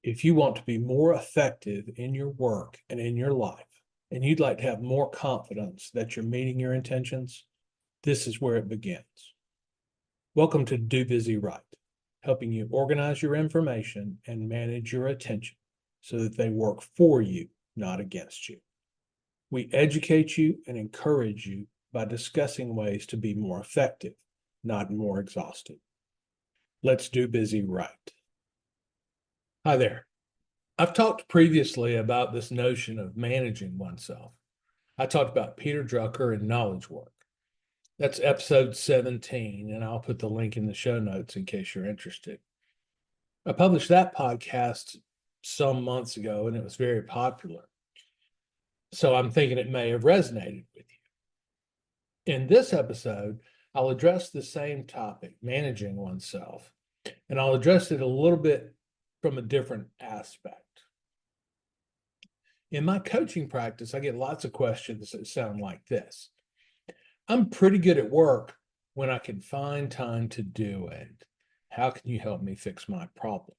If you want to be more effective in your work and in your life, and you'd like to have more confidence that you're meeting your intentions, this is where it begins. Welcome to Do Busy Right, helping you organize your information and manage your attention so that they work for you, not against you. We educate you and encourage you by discussing ways to be more effective, not more exhausted. Let's do busy right. Hi there. I've talked previously about this notion of managing oneself. I talked about Peter Drucker and knowledge work. That's episode 17, and I'll put the link in the show notes in case you're interested. I published that podcast some months ago, and it was very popular. So I'm thinking it may have resonated with you. In this episode, I'll address the same topic, managing oneself, and I'll address it a little bit from a different aspect. In my coaching practice, I get lots of questions that sound like this. I'm pretty good at work when I can find time to do it. How can you help me fix my problem?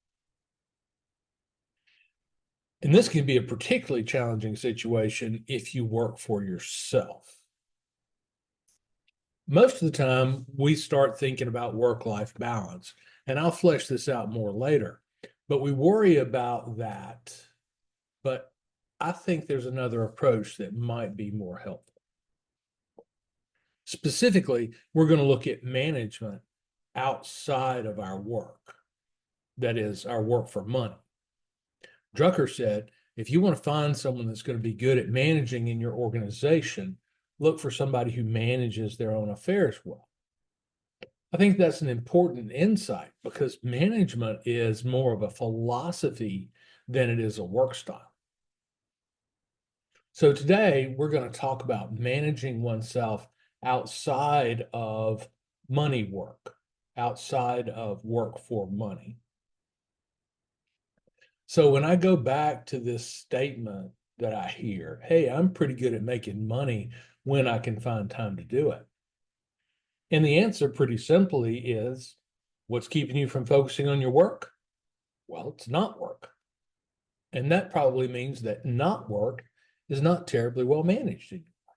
And this can be a particularly challenging situation if you work for yourself. Most of the time, we start thinking about work-life balance, and I'll flesh this out more later, but we worry about that. But I think there's another approach that might be more helpful. Specifically, we're going to look at management outside of our work. That is, our work for money. Drucker said, if you want to find someone that's going to be good at managing in your organization, look for somebody who manages their own affairs well. I think that's an important insight because management is more of a philosophy than it is a work style. So today we're going to talk about managing oneself outside of money work, outside of work for money. So when I go back to this statement that I hear, hey, I'm pretty good at making money when I can find time to do it. And the answer pretty simply is, what's keeping you from focusing on your work? Well, it's not work. And that probably means that not work is not terribly well managed in your life.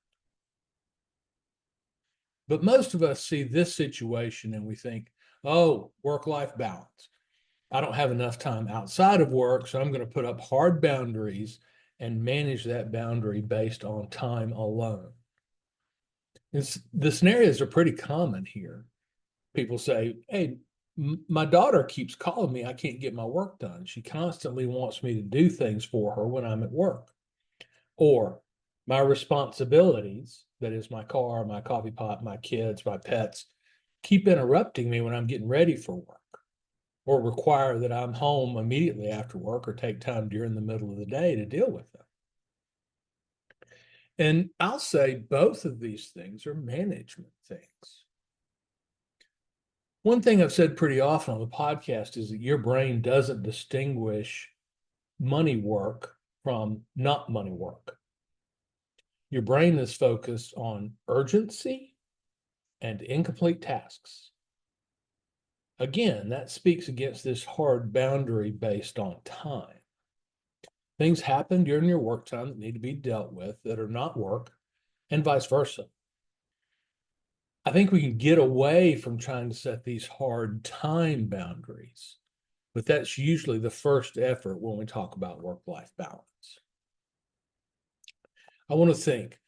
But most of us see this situation and we think, oh, work-life balance. I don't have enough time outside of work, so I'm going to put up hard boundaries and manage that boundary based on time alone. The scenarios are pretty common here. People say, hey, my daughter keeps calling me. I can't get my work done. She constantly wants me to do things for her when I'm at work. Or my responsibilities, that is my car, my coffee pot, my kids, my pets, keep interrupting me when I'm getting ready for work, or require that I'm home immediately after work or take time during the middle of the day to deal with them. And I'll say both of these things are management things. One thing I've said pretty often on the podcast is that your brain doesn't distinguish money work from not money work. Your brain is focused on urgency and incomplete tasks. Again, that speaks against this hard boundary based on time. Things happen during your work time that need to be dealt with that are not work, and vice versa. I think we can get away from trying to set these hard time boundaries, but that's usually the first effort when we talk about work-life balance. I want to think,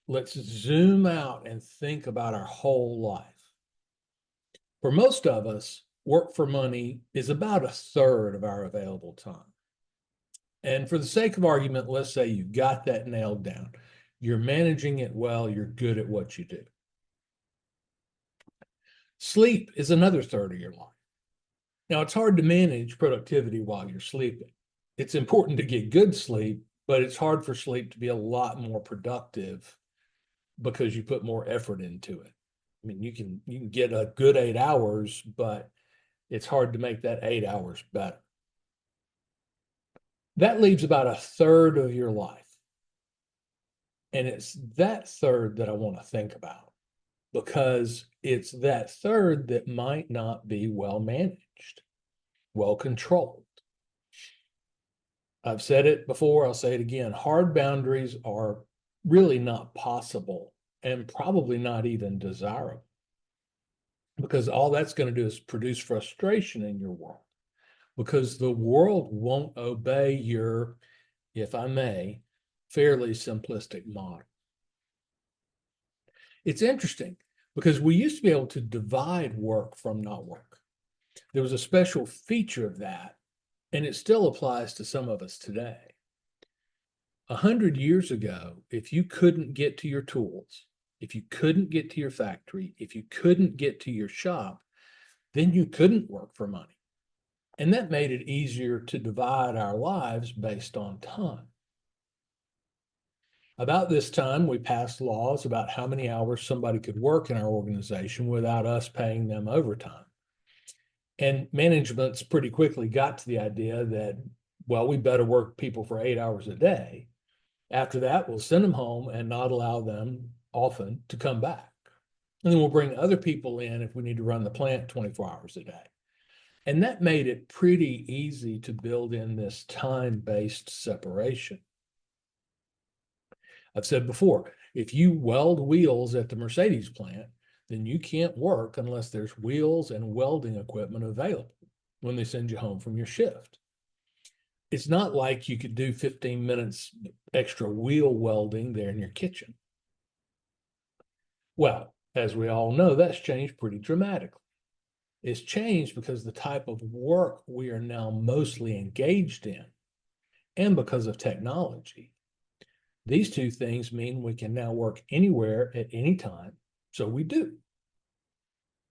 let's zoom out and think about our whole life. For most of us, work for money is about a third of our available time. And for the sake of argument, let's say you've got that nailed down. You're managing it well, you're good at what you do. Sleep is another third of your life. Now, it's hard to manage productivity while you're sleeping. It's important to get good sleep, but it's hard for sleep to be a lot more productive because you put more effort into it. I mean, you can get a good 8 hours, but it's hard to make that 8 hours better. That leaves about a third of your life. And it's that third that I want to think about because it's that third that might not be well managed, well controlled. I've said it before, I'll say it again. Hard boundaries are really not possible and probably not even desirable, because all that's going to do is produce frustration in your world, because the world won't obey your, if I may, fairly simplistic model. It's interesting because we used to be able to divide work from not work. There was a special feature of that, and it still applies to some of us today. 100 years ago, if you couldn't get to your tools, if you couldn't get to your factory, if you couldn't get to your shop, then you couldn't work for money. And that made it easier to divide our lives based on time. About this time, we passed laws about how many hours somebody could work in our organization without us paying them overtime. And managements pretty quickly got to the idea that, well, we better work people for 8 hours a day. After that, we'll send them home and not allow them often to come back. And then we'll bring other people in if we need to run the plant 24 hours a day. And that made it pretty easy to build in this time-based separation. I've said before, if you weld wheels at the Mercedes plant, then you can't work unless there's wheels and welding equipment available when they send you home from your shift. It's not like you could do 15 minutes extra wheel welding there in your kitchen. Well, as we all know, that's changed pretty dramatically. It's changed because the type of work we are now mostly engaged in, and because of technology. These two things mean we can now work anywhere at any time, so we do.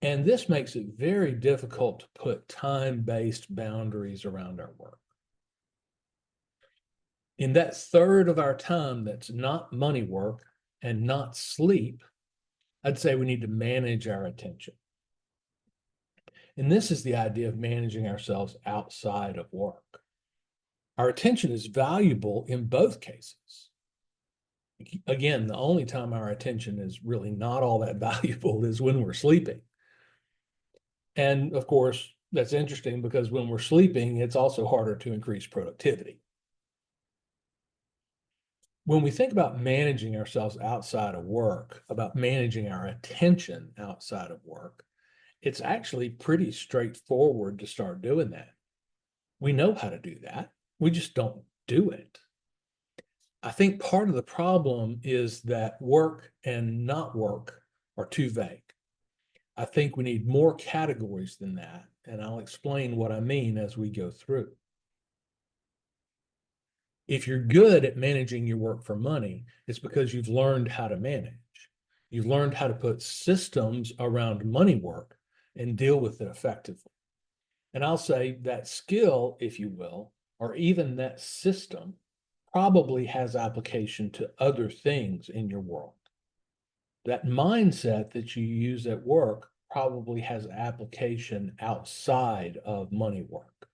And this makes it very difficult to put time-based boundaries around our work. In that third of our time that's not money work and not sleep, I'd say we need to manage our attention. And this is the idea of managing ourselves outside of work. Our attention is valuable in both cases. Again, the only time our attention is really not all that valuable is when we're sleeping. And of course, that's interesting because when we're sleeping, it's also harder to increase productivity. When we think about managing ourselves outside of work, about managing our attention outside of work, it's actually pretty straightforward to start doing that. We know how to do that. We just don't do it. I think part of the problem is that work and not work are too vague. I think we need more categories than that, and I'll explain what I mean as we go through. If you're good at managing your work for money, it's because you've learned how to manage. You've learned how to put systems around money work and deal with it effectively. And I'll say that skill, if you will, or even that system, probably has application to other things in your world. That mindset that you use at work probably has application outside of money work.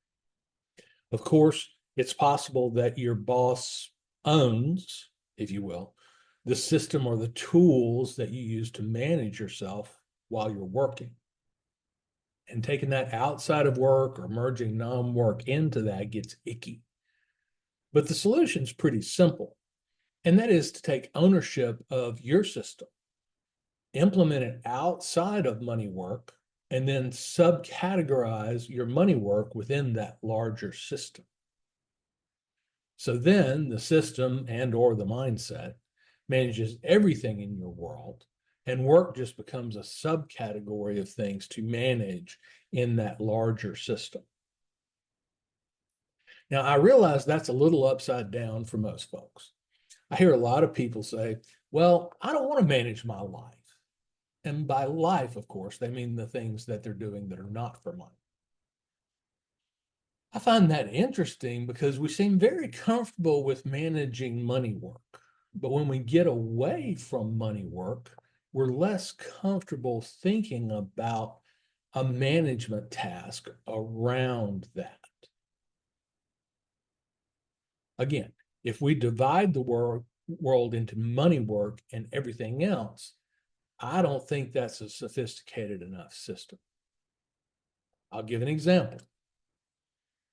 Of course, it's possible that your boss owns, if you will, the system or the tools that you use to manage yourself while you're working. And taking that outside of work or merging non-work into that gets icky. But the solution is pretty simple, and that is to take ownership of your system, implement it outside of money work, and then subcategorize your money work within that larger system. So then the system and or the mindset manages everything in your world, and work just becomes a subcategory of things to manage in that larger system. Now, I realize that's a little upside down for most folks. I hear a lot of people say, well, I don't want to manage my life. And by life, of course, they mean the things that they're doing that are not for money. I find that interesting because we seem very comfortable with managing money work. But when we get away from money work, we're less comfortable thinking about a management task around that. Again, if we divide the world into money work and everything else, I don't think that's a sophisticated enough system. I'll give an example.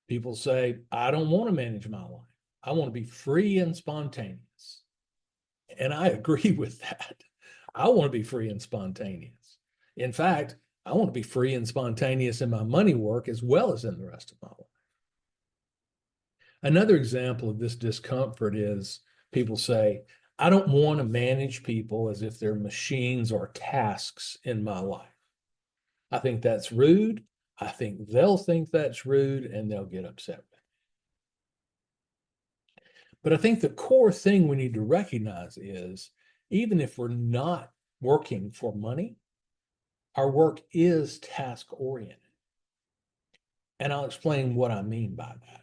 People say, I don't want to manage my life. I want to be free and spontaneous. And I agree with that. I want to be free and spontaneous. In fact, I want to be free and spontaneous in my money work as well as in the rest of my life. Another example of this discomfort is people say, I don't want to manage people as if they're machines or tasks in my life. I think that's rude. I think they'll think that's rude and they'll get upset with me. But I think the core thing we need to recognize is even if we're not working for money, our work is task oriented. And I'll explain what I mean by that.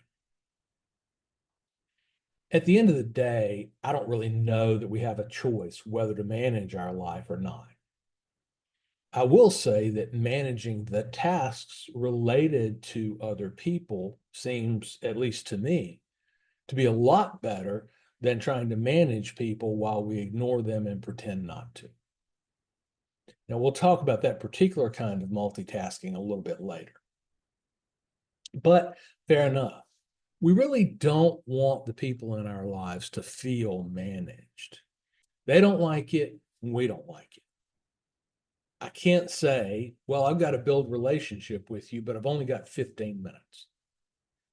At the end of the day, I don't really know that we have a choice whether to manage our life or not. I will say that managing the tasks related to other people seems, at least to me, to be a lot better than trying to manage people while we ignore them and pretend not to. Now, we'll talk about that particular kind of multitasking a little bit later. But fair enough. We really don't want the people in our lives to feel managed. They don't like it, and we don't like it. I can't say, well, I've got to build relationship with you, but I've only got 15 minutes.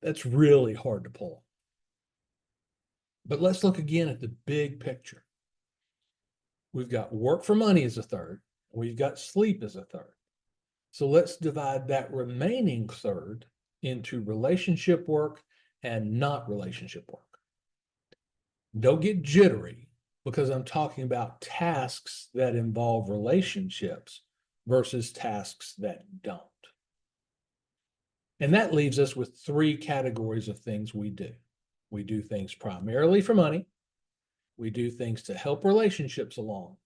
That's really hard to pull. But let's look again at the big picture. We've got work for money as a third. We've got sleep as a third. So let's divide that remaining third into relationship work and not relationship work. Don't get jittery because I'm talking about tasks that involve relationships versus tasks that don't. And that leaves us with three categories of things we do. We do things primarily for money. We do things to help relationships along.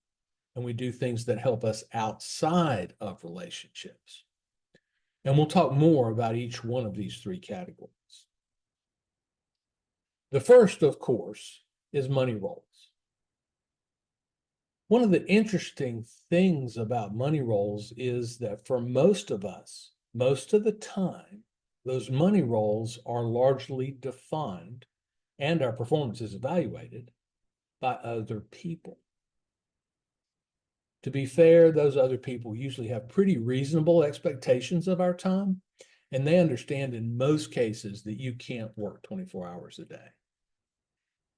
And we do things that help us outside of relationships. And we'll talk more about each one of these three categories. The first, of course, is money roles. One of the interesting things about money roles is that for most of us, most of the time, those money roles are largely defined and our performance is evaluated by other people. To be fair, those other people usually have pretty reasonable expectations of our time, and they understand in most cases that you can't work 24 hours a day.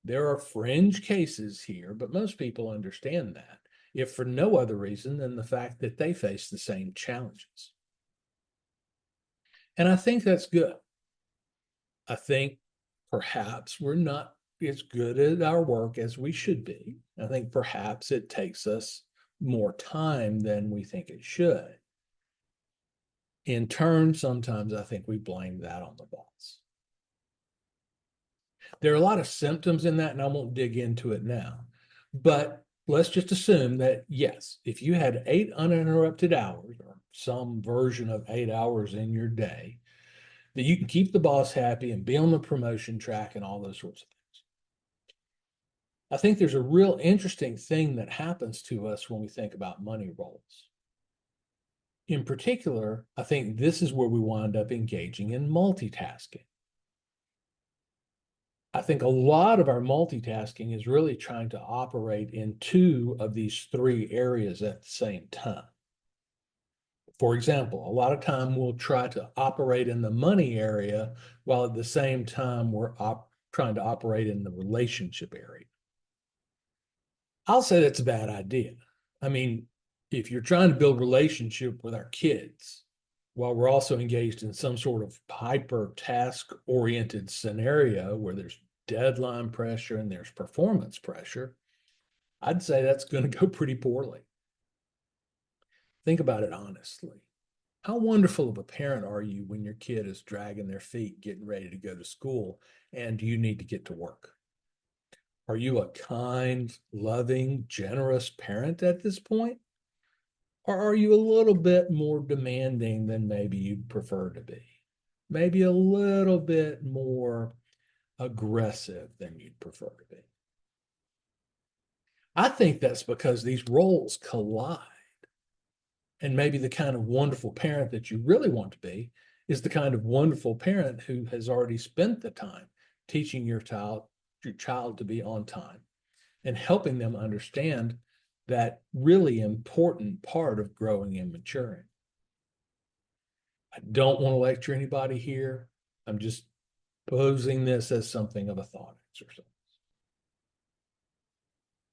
There are fringe cases here, but most people understand that, if for no other reason than the fact that they face the same challenges. And I think that's good. I think perhaps we're not as good at our work as we should be. I think perhaps it takes us more time than we think it should. In turn, sometimes I think we blame that on the boss. There are a lot of symptoms in that, and I won't dig into it now. But let's just assume that, yes, if you had 8 uninterrupted hours or some version of 8 hours in your day, that you can keep the boss happy and be on the promotion track and all those sorts of things. I think there's a real interesting thing that happens to us when we think about money roles. In particular, I think this is where we wind up engaging in multitasking. I think a lot of our multitasking is really trying to operate in 2 of these 3 areas at the same time. For example, a lot of time we'll try to operate in the money area while at the same time we're trying to operate in the relationship area. I'll say that's a bad idea. I mean, if you're trying to build relationship with our kids while we're also engaged in some sort of hyper task oriented scenario where there's deadline pressure and there's performance pressure, I'd say that's going to go pretty poorly. Think about it honestly. How wonderful of a parent are you when your kid is dragging their feet, getting ready to go to school, and you need to get to work? Are you a kind, loving, generous parent at this point? Or are you a little bit more demanding than maybe you'd prefer to be? Maybe a little bit more aggressive than you'd prefer to be. I think that's because these roles collide. And maybe the kind of wonderful parent that you really want to be is the kind of wonderful parent who has already spent the time teaching your child your child to be on time and helping them understand that really important part of growing and maturing. I don't want to lecture anybody here. I'm just posing this as something of a thought exercise.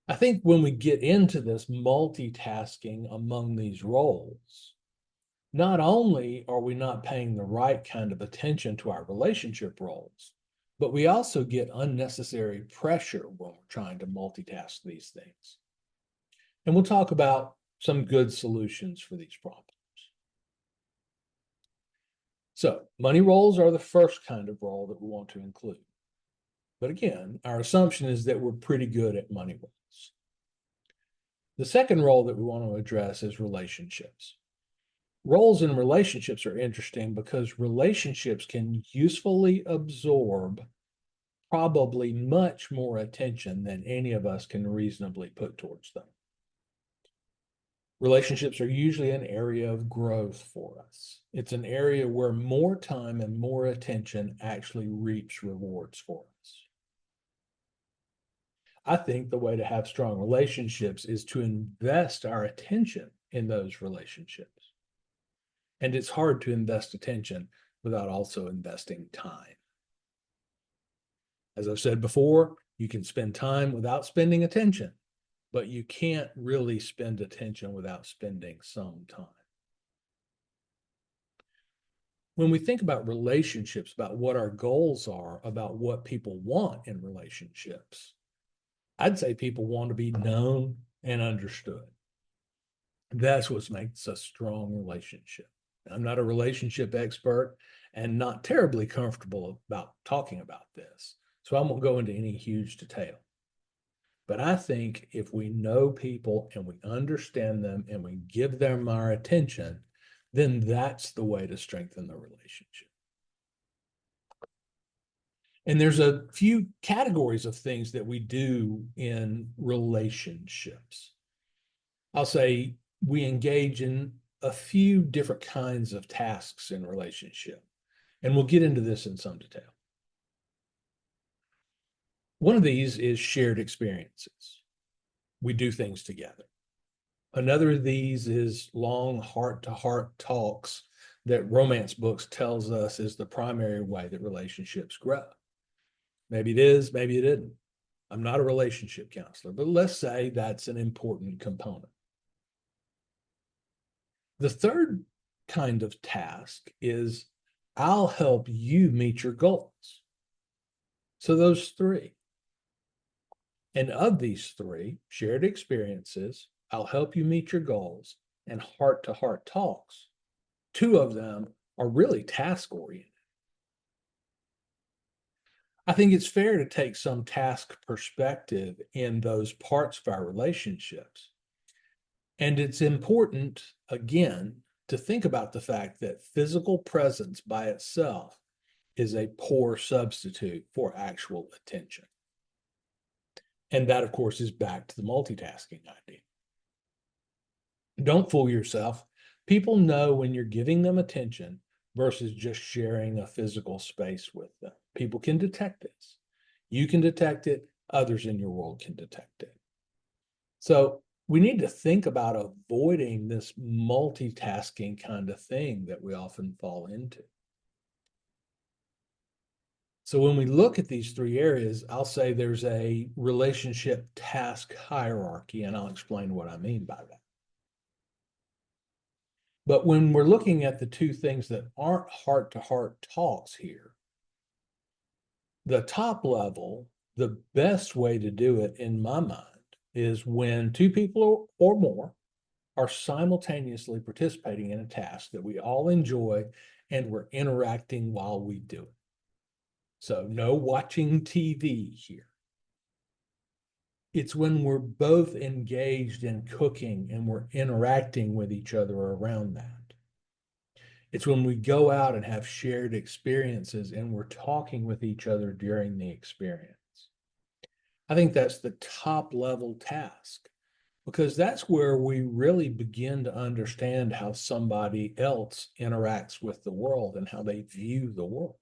I think when we get into this multitasking among these roles, not only are we not paying the right kind of attention to our relationship roles, but we also get unnecessary pressure when we're trying to multitask these things. And we'll talk about some good solutions for these problems. So, money roles are the first kind of role that we want to include. But again, our assumption is that we're pretty good at money roles. The second role that we want to address is relationships. Roles in relationships are interesting because relationships can usefully absorb probably much more attention than any of us can reasonably put towards them. Relationships are usually an area of growth for us. It's an area where more time and more attention actually reaps rewards for us. I think the way to have strong relationships is to invest our attention in those relationships. And it's hard to invest attention without also investing time. As I've said before, you can spend time without spending attention, but you can't really spend attention without spending some time. When we think about relationships, about what our goals are, about what people want in relationships, I'd say people want to be known and understood. That's what makes a strong relationship. I'm not a relationship expert and not terribly comfortable about talking about this, so I won't go into any huge detail. But I think if we know people and we understand them and we give them our attention, then that's the way to strengthen the relationship. And there's a few categories of things that we do in relationships. I'll say we engage in a few different kinds of tasks in relationship, and we'll get into this in some detail. One of these is shared experiences. We do things together. Another of these is long heart-to-heart talks that romance books tells us is the primary way that relationships grow. Maybe it is, maybe it isn't. I'm not a relationship counselor, but let's say that's an important component. The third kind of task is I'll help you meet your goals. So those three. And of these three, shared experiences, I'll help you meet your goals, and heart-to-heart talks, two of them are really task-oriented. I think it's fair to take some task perspective in those parts of our relationships. And it's important, again, to think about the fact that physical presence by itself is a poor substitute for actual attention. And that, of course, is back to the multitasking idea. Don't fool yourself. People know when you're giving them attention versus just sharing a physical space with them. People can detect this. You can detect it. Others in your world can detect it. So we need to think about avoiding this multitasking kind of thing that we often fall into. So when we look at these three areas, I'll say there's a relationship task hierarchy, and I'll explain what I mean by that. But when we're looking at the two things that aren't heart-to-heart talks here, the top level, the best way to do it in my mind is when two people or more are simultaneously participating in a task that we all enjoy and we're interacting while we do it. So no watching TV here. It's when we're both engaged in cooking and we're interacting with each other around that. It's when we go out and have shared experiences and we're talking with each other during the experience. I think that's the top level task because that's where we really begin to understand how somebody else interacts with the world and how they view the world.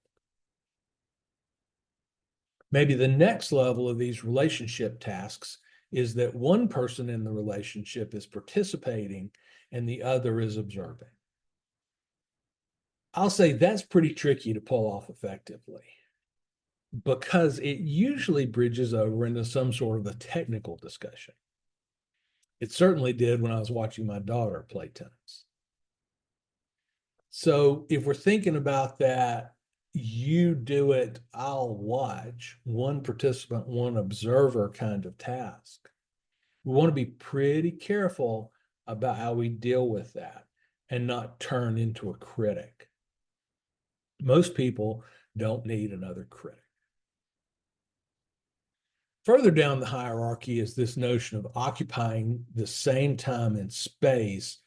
Maybe the next level of these relationship tasks is that one person in the relationship is participating and the other is observing. I'll say that's pretty tricky to pull off effectively because it usually bridges over into some sort of a technical discussion. It certainly did when I was watching my daughter play tennis. So if we're thinking about that, you do it, I'll watch, one participant, one observer kind of task. We want to be pretty careful about how we deal with that and not turn into a critic. Most people don't need another critic. Further down the hierarchy is this notion of occupying the same time and space,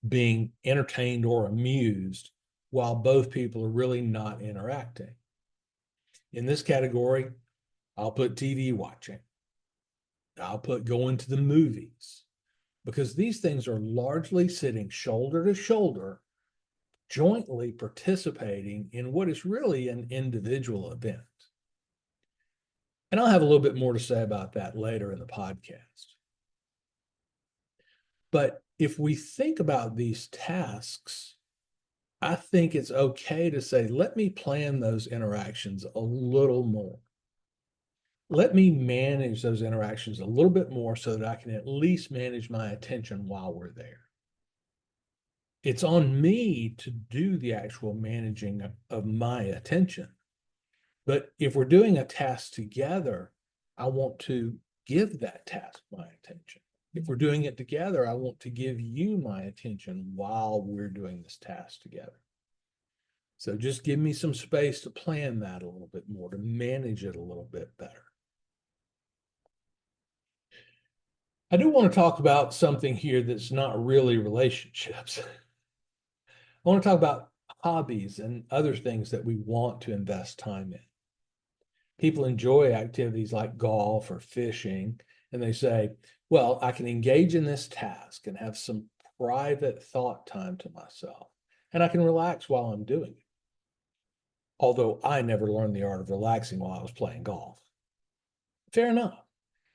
being entertained or amused while both people are really not interacting. In this category, I'll put TV watching. I'll put going to the movies, because these things are largely sitting shoulder to shoulder, jointly participating in what is really an individual event. And I'll have a little bit more to say about that later in the podcast. But if we think about these tasks, I think it's okay to say, let me plan those interactions a little more. Let me manage those interactions a little bit more so that I can at least manage my attention while we're there. It's on me to do the actual managing of my attention. But if we're doing a task together, I want to give that task my attention. If we're doing it together, I want to give you my attention while we're doing this task together. So just give me some space to plan that a little bit more, to manage it a little bit better. I do want to talk about something here that's not really relationships. I want to talk about hobbies and other things that we want to invest time in. People enjoy activities like golf or fishing, and they say, well, I can engage in this task and have some private thought time to myself, and I can relax while I'm doing it. Although I never learned the art of relaxing while I was playing golf. Fair enough.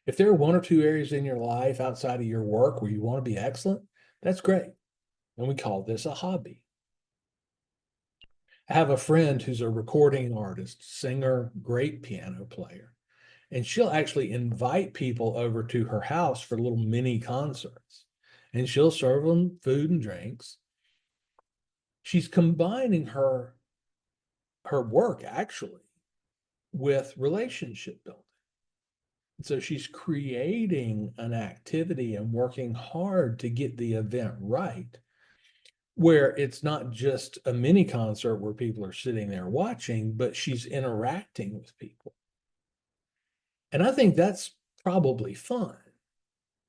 If there are one or two areas in your life outside of your work where you want to be excellent, that's great. And we call this a hobby. I have a friend who's a recording artist, singer, great piano player, and she'll actually invite people over to her house for little mini concerts, and she'll serve them food and drinks. She's combining her work actually with relationship building. So she's creating an activity and working hard to get the event right, where it's not just a mini concert where people are sitting there watching, but she's interacting with people. And I think that's probably fun.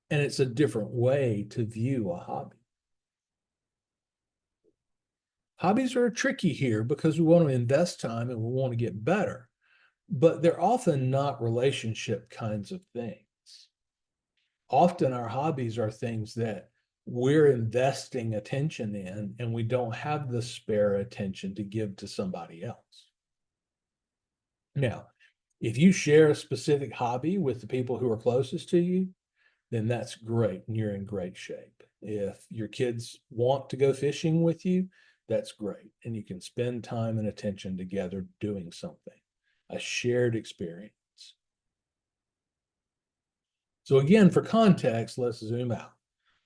And it's a different way to view a hobby. Hobbies are tricky here because we want to invest time and we want to get better, but they're often not relationship kinds of things. Often our hobbies are things that we're investing attention in and we don't have the spare attention to give to somebody else. Now, if you share a specific hobby with the people who are closest to you, then that's great and you're in great shape. If your kids want to go fishing with you, that's great. And you can spend time and attention together doing something, a shared experience. So again, for context, let's zoom out.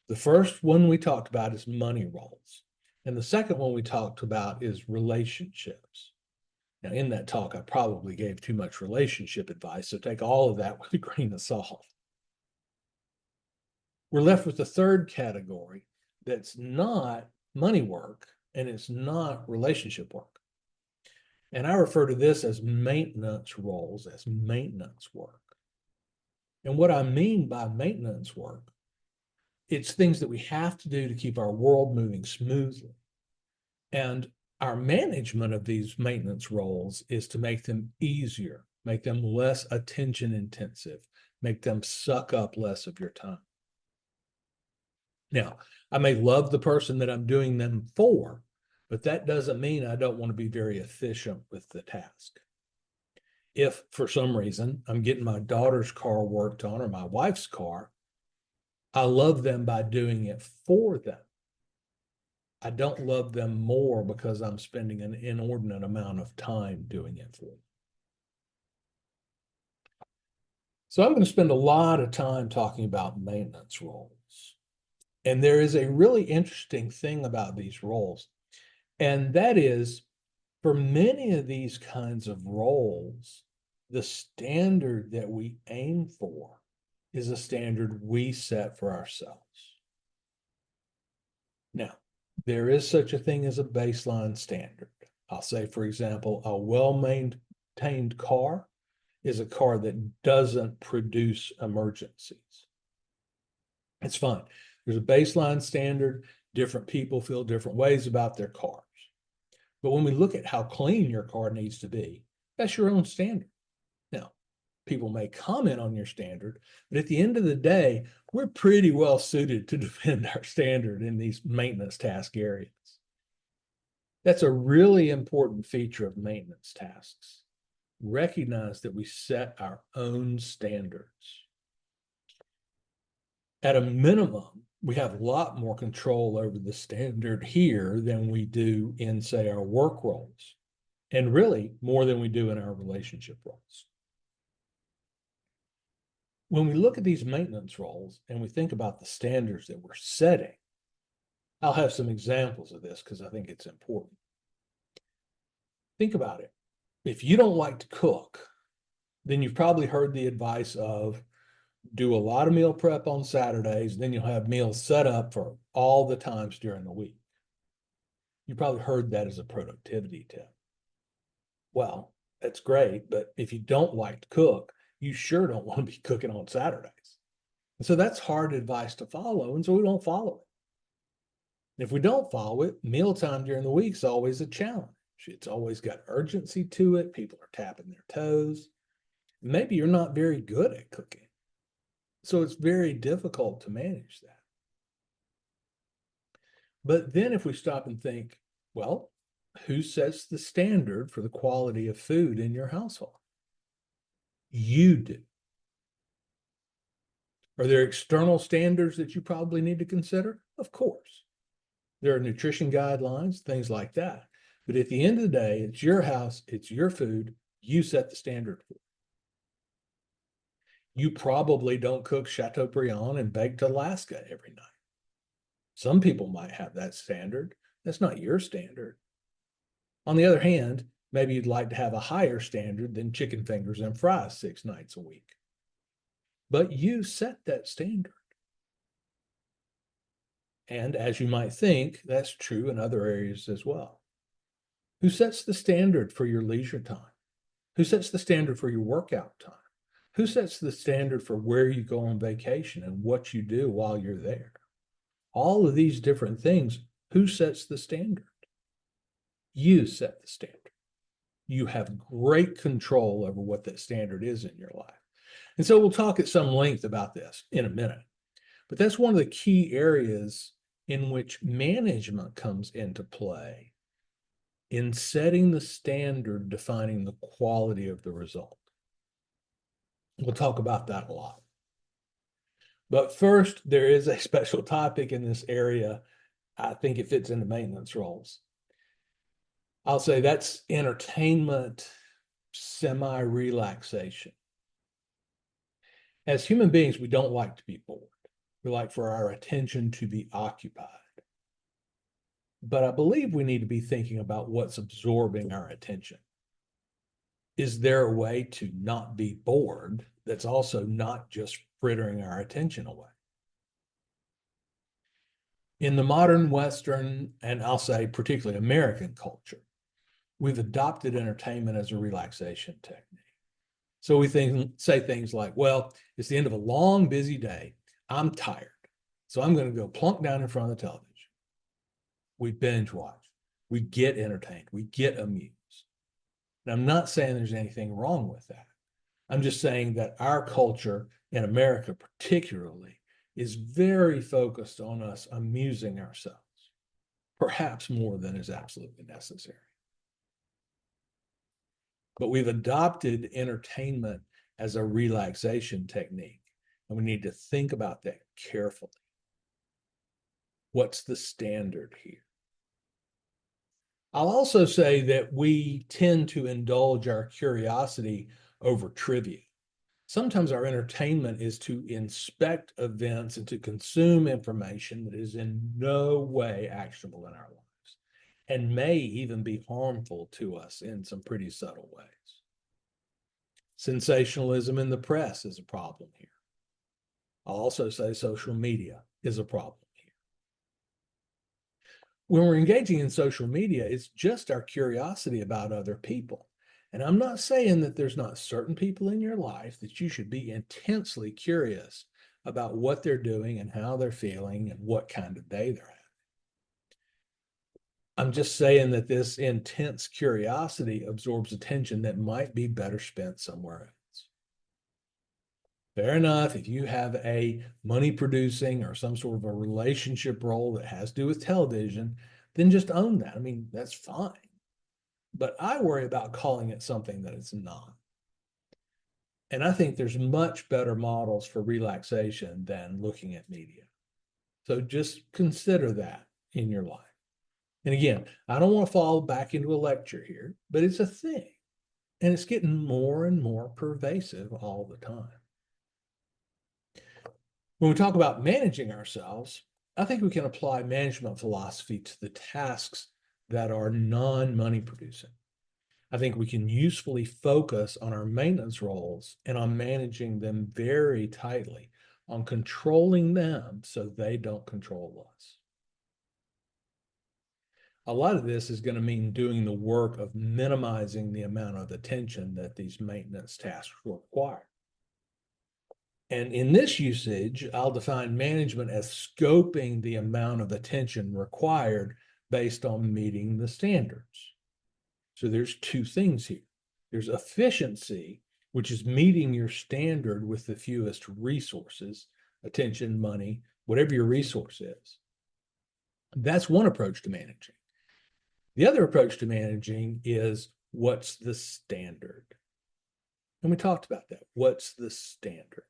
The first one we talked about is money roles. And the second one we talked about is relationships. Now, in that talk, I probably gave too much relationship advice, so take all of that with a grain of salt. We're left with the third category that's not money work and it's not relationship work. And I refer to this as maintenance roles, as maintenance work. And what I mean by maintenance work, it's things that we have to do to keep our world moving smoothly. And our management of these maintenance roles is to make them easier, make them less attention intensive, make them suck up less of your time. Now, I may love the person that I'm doing them for, but that doesn't mean I don't want to be very efficient with the task. If for some reason I'm getting my daughter's car worked on or my wife's car, I love them by doing it for them. I don't love them more because I'm spending an inordinate amount of time doing it for them. So I'm going to spend a lot of time talking about maintenance roles. And there is a really interesting thing about these roles, and that is for many of these kinds of roles, the standard that we aim for is a standard we set for ourselves. Now, there is such a thing as a baseline standard. I'll say, for example, a well-maintained car is a car that doesn't produce emergencies. It's fine. There's a baseline standard. Different people feel different ways about their cars. But when we look at how clean your car needs to be, that's your own standard. Now, people may comment on your standard, but at the end of the day, we're pretty well suited to defend our standard in these maintenance task areas. That's a really important feature of maintenance tasks. Recognize that we set our own standards. At a minimum, we have a lot more control over the standard here than we do in, say, our work roles, and really more than we do in our relationship roles. When we look at these maintenance roles and we think about the standards that we're setting, I'll have some examples of this because I think it's important. Think about it. If you don't like to cook, then you've probably heard the advice of do a lot of meal prep on Saturdays, then you'll have meals set up for all the times during the week. You probably heard that as a productivity tip. Well, that's great, but if you don't like to cook, you sure don't want to be cooking on Saturdays. And so that's hard advice to follow, and so we don't follow it. If we don't follow it, mealtime during the week is always a challenge. It's always got urgency to it. People are tapping their toes. Maybe you're not very good at cooking. So it's very difficult to manage that. But then if we stop and think, well, who sets the standard for the quality of food in your household? You do. Are there external standards that you probably need to consider? Of course. There are nutrition guidelines, things like that. But at the end of the day, it's your house, it's your food, you set the standard for it. You probably don't cook Chateaubriand and baked Alaska every night. Some people might have that standard. That's not your standard. On the other hand, maybe you'd like to have a higher standard than chicken fingers and fries 6 nights a week. But you set that standard. And as you might think, that's true in other areas as well. Who sets the standard for your leisure time? Who sets the standard for your workout time? Who sets the standard for where you go on vacation and what you do while you're there? All of these different things, who sets the standard? You set the standard. You have great control over what that standard is in your life. And so we'll talk at some length about this in a minute. But that's one of the key areas in which management comes into play in setting the standard, defining the quality of the result. We'll talk about that a lot. But first, there is a special topic in this area. I think it fits into maintenance roles. I'll say that's entertainment, semi-relaxation. As human beings, we don't like to be bored. We like for our attention to be occupied. But I believe we need to be thinking about what's absorbing our attention. Is there a way to not be bored that's also not just frittering our attention away? In the modern Western, and I'll say particularly American culture, we've adopted entertainment as a relaxation technique. So we say things like, well, it's the end of a long, busy day. I'm tired. So I'm going to go plunk down in front of the television. We binge watch. We get entertained. We get amused. And I'm not saying there's anything wrong with that. I'm just saying that our culture, in America particularly, is very focused on us amusing ourselves, perhaps more than is absolutely necessary. But we've adopted entertainment as a relaxation technique, and we need to think about that carefully. What's the standard here? I'll also say that we tend to indulge our curiosity over trivia. Sometimes our entertainment is to inspect events and to consume information that is in no way actionable in our lives and may even be harmful to us in some pretty subtle ways. Sensationalism in the press is a problem here. I'll also say social media is a problem here. When we're engaging in social media, it's just our curiosity about other people. And I'm not saying that there's not certain people in your life that you should be intensely curious about what they're doing and how they're feeling and what kind of day they're having. I'm just saying that this intense curiosity absorbs attention that might be better spent somewhere else. Fair enough, if you have a money producing or some sort of a relationship role that has to do with television, then just own that. I mean, that's fine. But I worry about calling it something that it's not. And I think there's much better models for relaxation than looking at media. So just consider that in your life. And again, I don't want to fall back into a lecture here, but it's a thing. And it's getting more and more pervasive all the time. When we talk about managing ourselves, I think we can apply management philosophy to the tasks that are non-money producing. I think we can usefully focus on our maintenance roles and on managing them very tightly, on controlling them so they don't control us. A lot of this is going to mean doing the work of minimizing the amount of attention that these maintenance tasks require. And in this usage, I'll define management as scoping the amount of attention required based on meeting the standards. So there's two things here. There's efficiency, which is meeting your standard with the fewest resources, attention, money, whatever your resource is. That's one approach to managing. The other approach to managing is what's the standard? And we talked about that. What's the standard?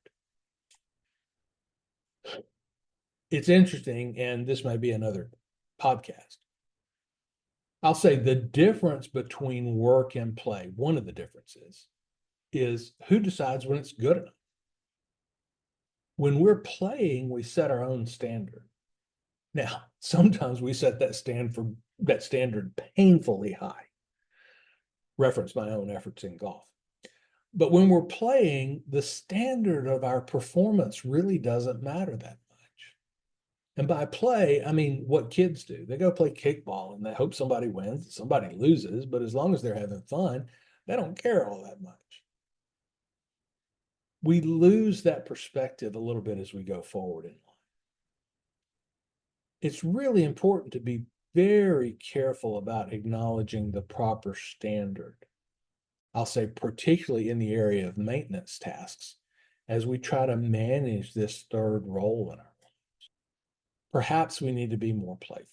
It's interesting, and this may be another podcast. I'll say the difference between work and play, one of the differences is who decides when it's good enough. When we're playing, we set our own standard. Now, sometimes we set that standard painfully high. Reference my own efforts in golf. But when we're playing, the standard of our performance really doesn't matter that much. And by play, I mean what kids do. They go play kickball and they hope somebody wins, somebody loses, but as long as they're having fun, they don't care all that much. We lose that perspective a little bit as we go forward in life. It's really important to be very careful about acknowledging the proper standard. I'll say particularly in the area of maintenance tasks, as we try to manage this third role in our lives. Perhaps we need to be more playful.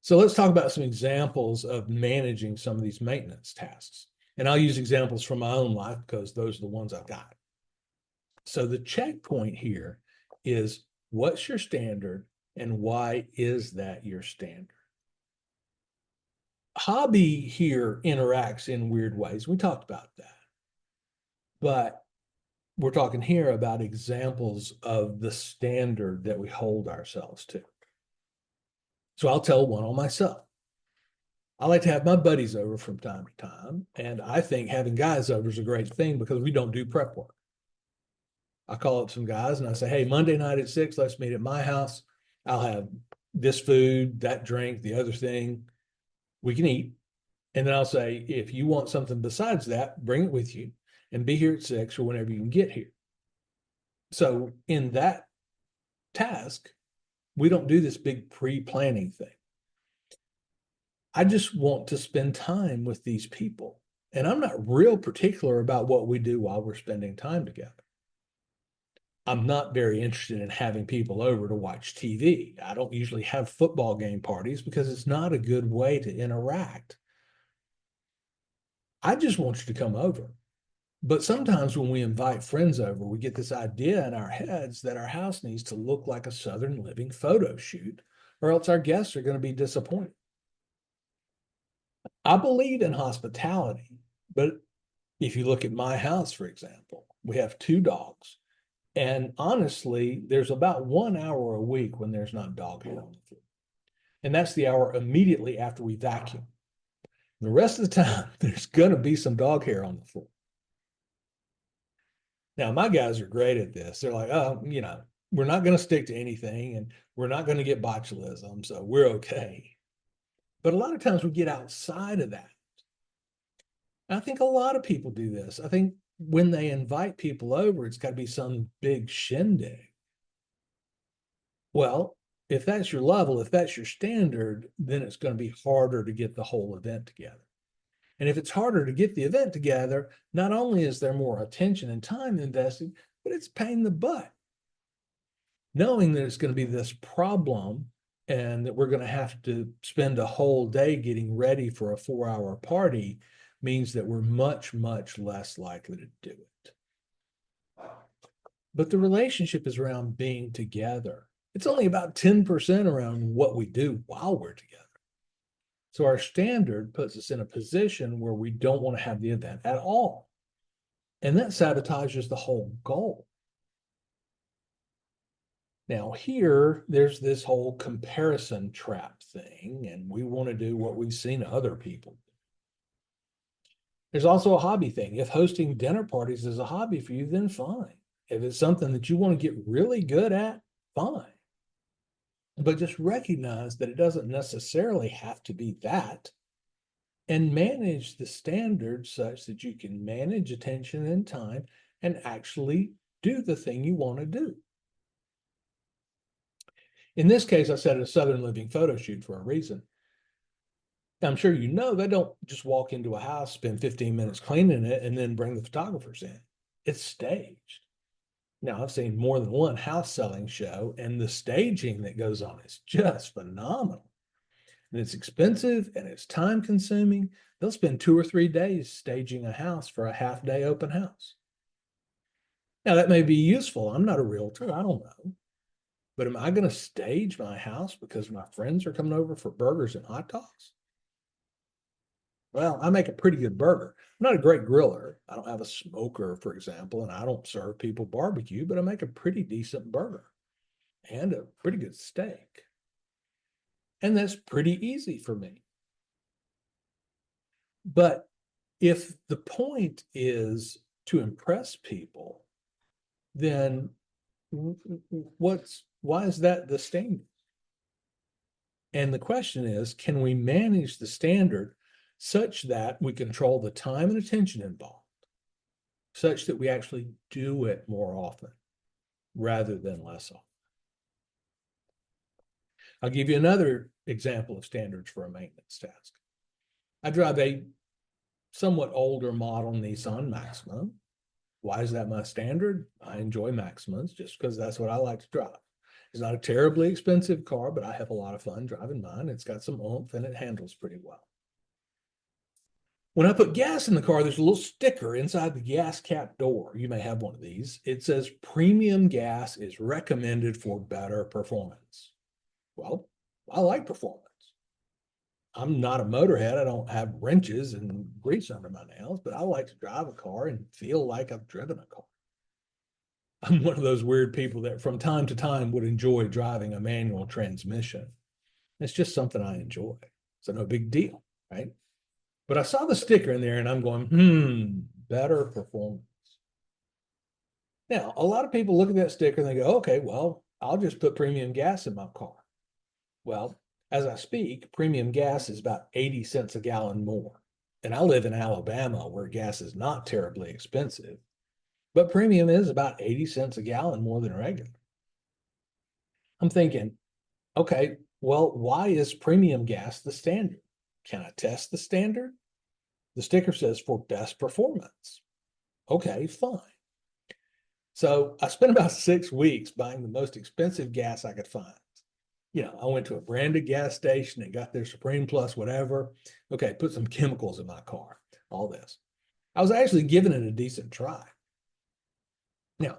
So let's talk about some examples of managing some of these maintenance tasks. And I'll use examples from my own life because those are the ones I've got. So the checkpoint here is what's your standard and why is that your standard? Hobby here interacts in weird ways. We talked about that. But we're talking here about examples of the standard that we hold ourselves to. So I'll tell one on myself. I like to have my buddies over from time to time, and I think having guys over is a great thing because we don't do prep work. I call up some guys and I say, hey, Monday night at 6, let's meet at my house. I'll have this food, that drink, the other thing. We can eat. And then I'll say, if you want something besides that, bring it with you and be here at 6 or whenever you can get here. So in that task, we don't do this big pre-planning thing. I just want to spend time with these people. And I'm not real particular about what we do while we're spending time together. I'm not very interested in having people over to watch TV. I don't usually have football game parties because it's not a good way to interact I just want you to come over. But sometimes when we invite friends over, we get this idea in our heads that our house needs to look like a Southern Living photo shoot, or else our guests are going to be disappointed. I believe in hospitality, but if you look at my house, for example, we have 2 dogs. And honestly, there's about 1 hour a week when there's not dog hair on the floor. And that's the hour immediately after we vacuum. The rest of the time, there's going to be some dog hair on the floor. Now, my guys are great at this. They're like, oh, we're not going to stick to anything and we're not going to get botulism, so we're okay. But a lot of times we get outside of that. I think a lot of people do this. I think when they invite people over, it's got to be some big shindig. Well, if that's your level, if that's your standard, then it's going to be harder to get the whole event together. And if it's harder to get the event together, not only is there more attention and time invested, but it's a pain in the butt. Knowing that it's going to be this problem and that we're going to have to spend a whole day getting ready for a 4-hour party means that we're much, much less likely to do it. But the relationship is around being together. It's only about 10% around what we do while we're together. So our standard puts us in a position where we don't want to have the event at all. And that sabotages the whole goal. Now here, there's this whole comparison trap thing, and we want to do what we've seen other people do. There's also a hobby thing. If hosting dinner parties is a hobby for you, then fine. If it's something that you want to get really good at, fine. But just recognize that it doesn't necessarily have to be that, and manage the standards such that you can manage attention and time and actually do the thing you want to do. In this case, I said a Southern Living photo shoot for a reason. I'm sure you know they don't just walk into a house, spend 15 minutes cleaning it, and then bring the photographers in. It's staged. Now, I've seen more than one house selling show, and the staging that goes on is just phenomenal. And it's expensive and it's time consuming. They'll spend 2 or 3 days staging a house for a half-day open house. Now, that may be useful. I'm not a realtor. I don't know. But am I going to stage my house because my friends are coming over for burgers and hot dogs? Well, I make a pretty good burger. I'm not a great griller. I don't have a smoker, for example, and I don't serve people barbecue, but I make a pretty decent burger and a pretty good steak. And that's pretty easy for me. But if the point is to impress people, then why is that the standard? And the question is, can we manage the standard such that we control the time and attention involved, such that we actually do it more often rather than less often? I'll give you another example of standards for a maintenance task. I drive a somewhat older model Nissan Maxima. Why is that my standard? I enjoy Maximas just because that's what I like to drive. It's not a terribly expensive car, but I have a lot of fun driving mine. It's got some oomph and it handles pretty well. When I put gas in the car, there's a little sticker inside the gas cap door. You may have one of these. It says premium gas is recommended for better performance. Well, I like performance. I'm not a motorhead. I don't have wrenches and grease under my nails, but I like to drive a car and feel like I've driven a car. I'm one of those weird people that from time to time would enjoy driving a manual transmission. It's just something I enjoy. So no big deal, right? But I saw the sticker in there and I'm going, better performance. Now, a lot of people look at that sticker and they go, okay, well, I'll just put premium gas in my car. Well, as I speak, premium gas is about 80 cents a gallon more. And I live in Alabama where gas is not terribly expensive, but premium is about 80 cents a gallon more than regular. I'm thinking, okay, well, why is premium gas the standard? Can I test the standard? The sticker says for best performance. Okay, fine. So I spent about 6 weeks buying the most expensive gas I could find. I went to a branded gas station and got their Supreme Plus, whatever. Okay, put some chemicals in my car. all this. I was actually giving it a decent try. Now,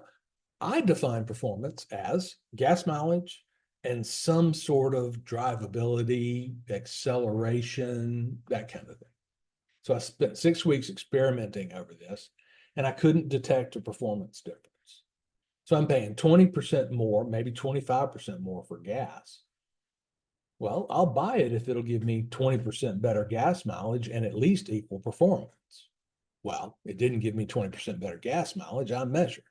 I define performance as gas mileage and some sort of drivability, acceleration, that kind of thing. So I spent 6 weeks experimenting over this, and I couldn't detect a performance difference. So I'm paying 20% more, maybe 25% more for gas. Well, I'll buy it if it'll give me 20% better gas mileage and at least equal performance. Well, it didn't give me 20% better gas mileage. I measured.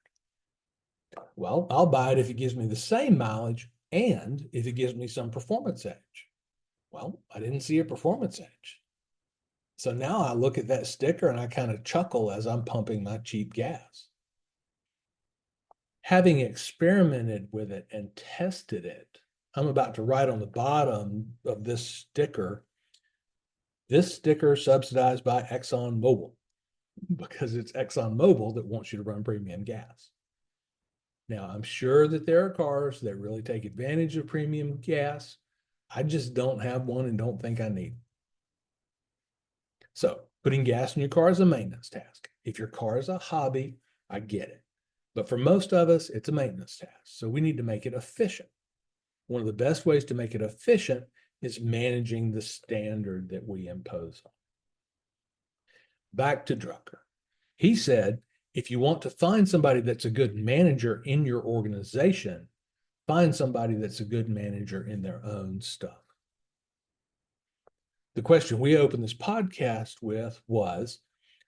Well, I'll buy it if it gives me the same mileage and if it gives me some performance edge. Well, I didn't see a performance edge. So now I look at that sticker and I kind of chuckle as I'm pumping my cheap gas. Having experimented with it and tested it, I'm about to write on the bottom of this sticker subsidized by ExxonMobil, because it's ExxonMobil that wants you to run premium gas. Now, I'm sure that there are cars that really take advantage of premium gas. I just don't have one and don't think I need. So putting gas in your car is a maintenance task. If your car is a hobby, I get it. But for most of us, it's a maintenance task. So we need to make it efficient. One of the best ways to make it efficient is managing the standard that we impose on. Back to Drucker. He said, if you want to find somebody that's a good manager in your organization, find somebody that's a good manager in their own stuff. The question we opened this podcast with was,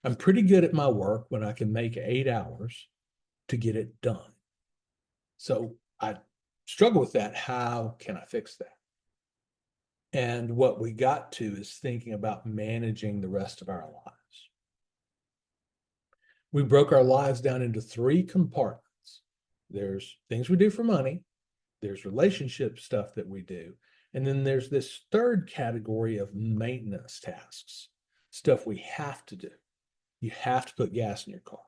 I'm pretty good at my work when I can make 8 hours to get it done. So I struggle with that. How can I fix that? And what we got to is thinking about managing the rest of our lives. We broke our lives down into 3 compartments. There's things we do for money, there's relationship stuff that we do, and then there's this third category of maintenance tasks, stuff we have to do. You have to put gas in your car.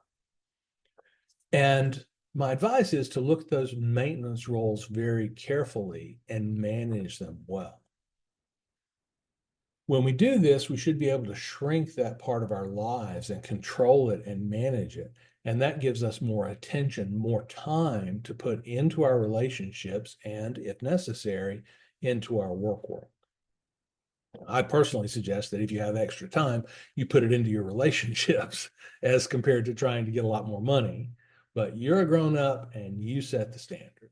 And my advice is to look at those maintenance roles very carefully and manage them well. When we do this, we should be able to shrink that part of our lives and control it and manage it. And that gives us more attention, more time to put into our relationships and, if necessary, into our work world. I personally suggest that if you have extra time, you put it into your relationships as compared to trying to get a lot more money. But you're a grown-up and you set the standard.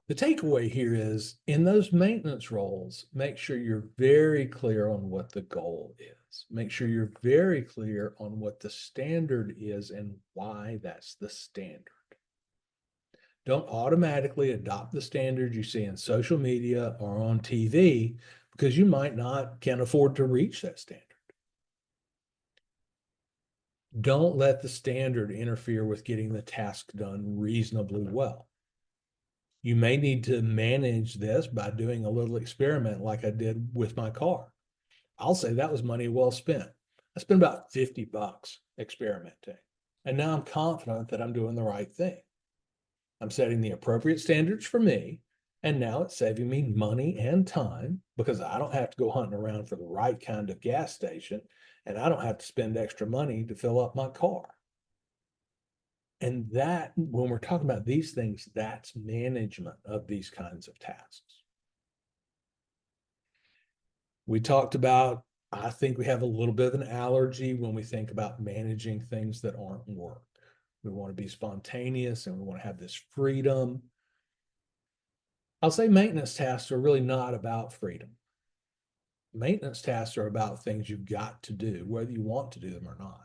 The takeaway here is, in those maintenance roles, make sure you're very clear on what the goal is. Make sure you're very clear on what the standard is and why that's the standard. Don't automatically adopt the standard you see in social media or on TV, because you might not can afford to reach that standard. Don't let the standard interfere with getting the task done reasonably well. You may need to manage this by doing a little experiment like I did with my car. I'll say that was money well spent. I spent about $50 experimenting, and now I'm confident that I'm doing the right thing. I'm setting the appropriate standards for me, and now it's saving me money and time because I don't have to go hunting around for the right kind of gas station, and I don't have to spend extra money to fill up my car. And that, when we're talking about these things, that's management of these kinds of tasks. We talked about, I think we have a little bit of an allergy when we think about managing things that aren't work. We want to be spontaneous and we want to have this freedom. I'll say maintenance tasks are really not about freedom. Maintenance tasks are about things you've got to do, whether you want to do them or not.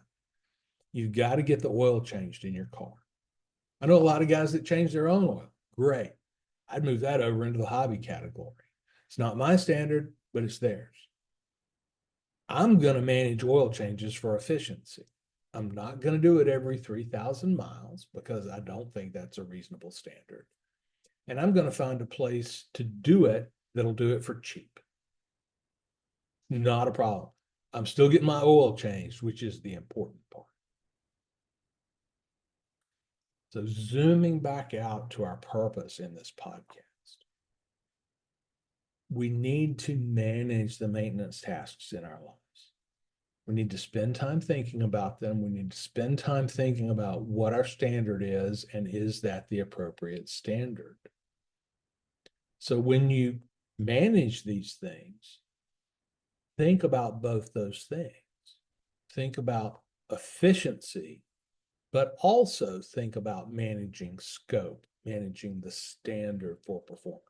You've got to get the oil changed in your car. I know a lot of guys that change their own oil. Great. I'd move that over into the hobby category. It's not my standard, but it's theirs. I'm going to manage oil changes for efficiency. I'm not going to do it every 3,000 miles because I don't think that's a reasonable standard. And I'm going to find a place to do it that'll do it for cheap. Not a problem. I'm still getting my oil changed, which is the important part. So zooming back out to our purpose in this podcast, we need to manage the maintenance tasks in our lives. We need to spend time thinking about them. We need to spend time thinking about what our standard is, and is that the appropriate standard? So when you manage these things, think about both those things. Think about efficiency, but also think about managing scope, managing the standard for performance.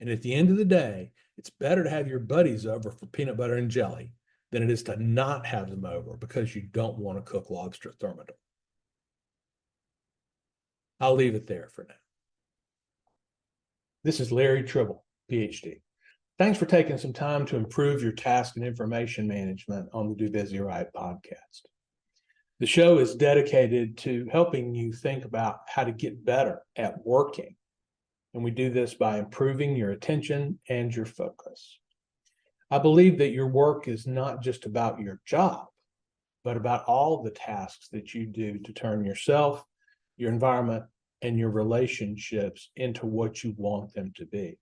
And at the end of the day, it's better to have your buddies over for peanut butter and jelly than it is to not have them over because you don't want to cook lobster thermidor. I'll leave it there for now. This is Larry Tribble, Ph.D. Thanks for taking some time to improve your task and information management on the Do Busy Right podcast. The show is dedicated to helping you think about how to get better at working. And we do this by improving your attention and your focus. I believe that your work is not just about your job, but about all the tasks that you do to turn yourself, your environment, and your relationships into what you want them to be.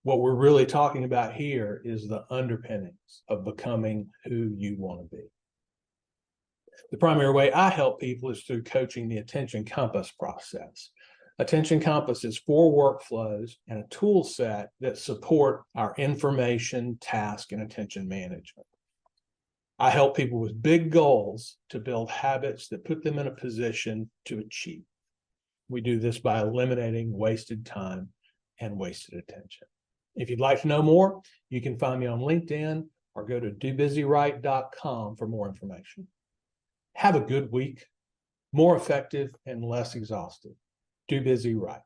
What we're really talking about here is the underpinnings of becoming who you want to be. The primary way I help people is through coaching the Attention Compass process. Attention Compass is 4 workflows and a tool set that support our information, task, and attention management. I help people with big goals to build habits that put them in a position to achieve. We do this by eliminating wasted time and wasted attention. If you'd like to know more, you can find me on LinkedIn or go to dobusyright.com for more information. Have a good week, more effective and less exhausted. Do Busy Right.